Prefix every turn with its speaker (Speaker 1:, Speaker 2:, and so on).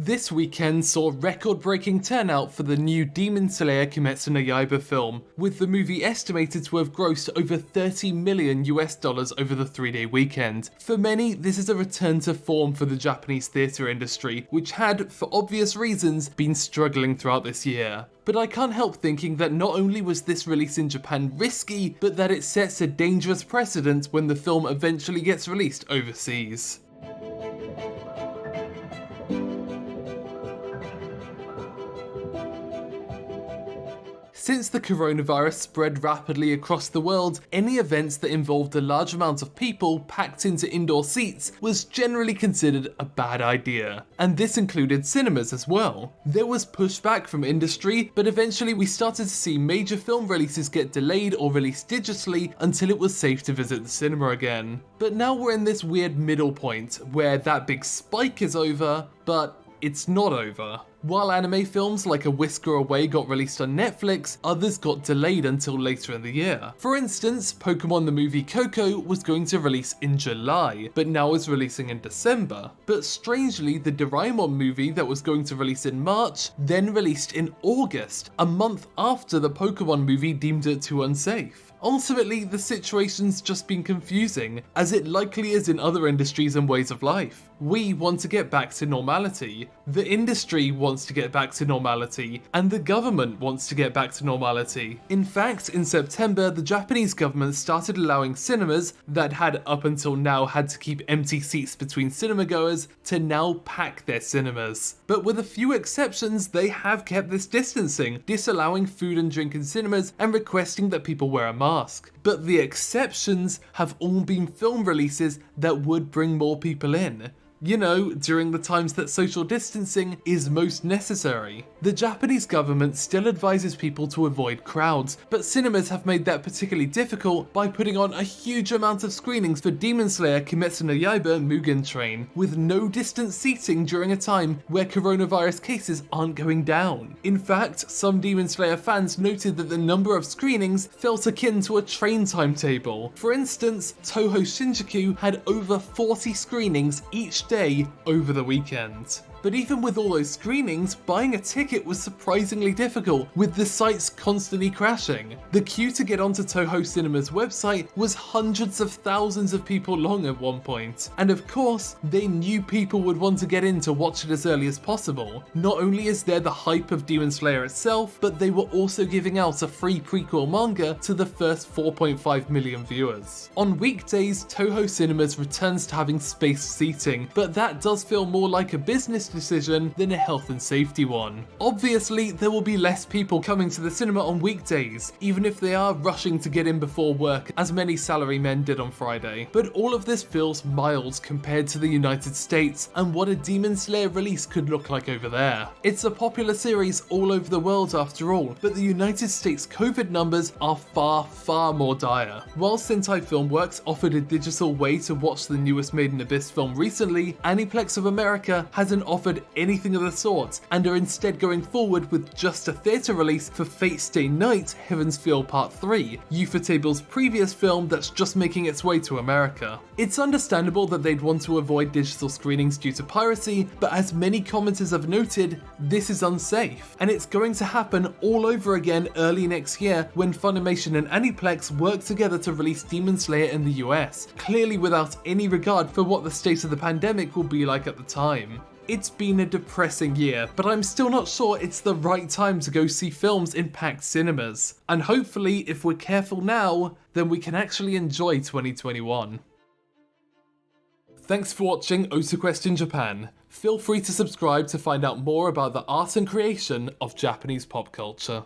Speaker 1: This weekend saw record-breaking turnout for the new Demon Slayer Kimetsu no Yaiba film, with the movie estimated to have grossed over $30 million over the 3-day weekend. For many, this is a return to form for the Japanese theatre industry, which had, for obvious reasons, been struggling throughout this year. But I can't help thinking that not only was this release in Japan risky, but that it sets a dangerous precedent when the film eventually gets released overseas. Since the coronavirus spread rapidly across the world, any events that involved a large amount of people packed into indoor seats was generally considered a bad idea. And this included cinemas as well. There was pushback from industry, but eventually we started to see major film releases get delayed or released digitally until it was safe to visit the cinema again. But now we're in this weird middle point where that big spike is over, but it's not over. While anime films like A Whisker Away got released on Netflix, others got delayed until later in the year. For instance, Pokemon the movie Coco was going to release in July, but now is releasing in December. But strangely, the Doraemon movie that was going to release in March then released in August, a month after the Pokemon movie deemed it too unsafe. Ultimately, the situation's just been confusing, as it likely is in other industries and ways of life. We want to get back to normality, the industry wants to get back to normality, and the government wants to get back to normality. In fact, in September, the Japanese government started allowing cinemas that had up until now had to keep empty seats between cinema goers to now pack their cinemas. But with a few exceptions, they have kept this distancing, disallowing food and drink in cinemas and requesting that people wear a mask. But the exceptions have all been film releases that would bring more people in. You know, during the times that social distancing is most necessary. The Japanese government still advises people to avoid crowds, but cinemas have made that particularly difficult by putting on a huge amount of screenings for Demon Slayer Kimetsu no Yaiba Mugen Train, with no distance seating during a time where coronavirus cases aren't going down. In fact, some Demon Slayer fans noted that the number of screenings felt akin to a train timetable. For instance, Toho Shinjuku had over 40 screenings each day over the weekend. But even with all those screenings, buying a ticket was surprisingly difficult, with the sites constantly crashing. The queue to get onto Toho Cinema's website was hundreds of thousands of people long at one point. And of course, they knew people would want to get in to watch it as early as possible. Not only is there the hype of Demon Slayer itself, but they were also giving out a free prequel manga to the first 4.5 million viewers. On weekdays, Toho Cinemas returns to having spaced seating, but that does feel more like a business decision than a health and safety one. Obviously, there will be less people coming to the cinema on weekdays, even if they are rushing to get in before work, as many salarymen did on Friday. But all of this feels mild compared to the United States and what a Demon Slayer release could look like over there. It's a popular series all over the world after all, but the United States COVID numbers are far more dire. While Sentai Filmworks offered a digital way to watch the newest Made in Abyss film recently, Aniplex of America hasn't offered anything of the sort, and are instead going forward with just a theatre release for Fate Stay Night Heaven's Feel Part 3, Ufatable's previous film that's just making its way to America. It's understandable that they'd want to avoid digital screenings due to piracy, but as many commenters have noted, this is unsafe, and it's going to happen all over again early next year when Funimation and Aniplex work together to release Demon Slayer in the US, clearly without any regard for what the state of the pandemic will be like at the time. It's been a depressing year, but I'm still not sure it's the right time to go see films in packed cinemas. And hopefully, if we're careful now, then we can actually enjoy 2021. Thanks for watching OTAQUEST in Japan. Feel free to subscribe to find out more about the art and creation of Japanese pop culture.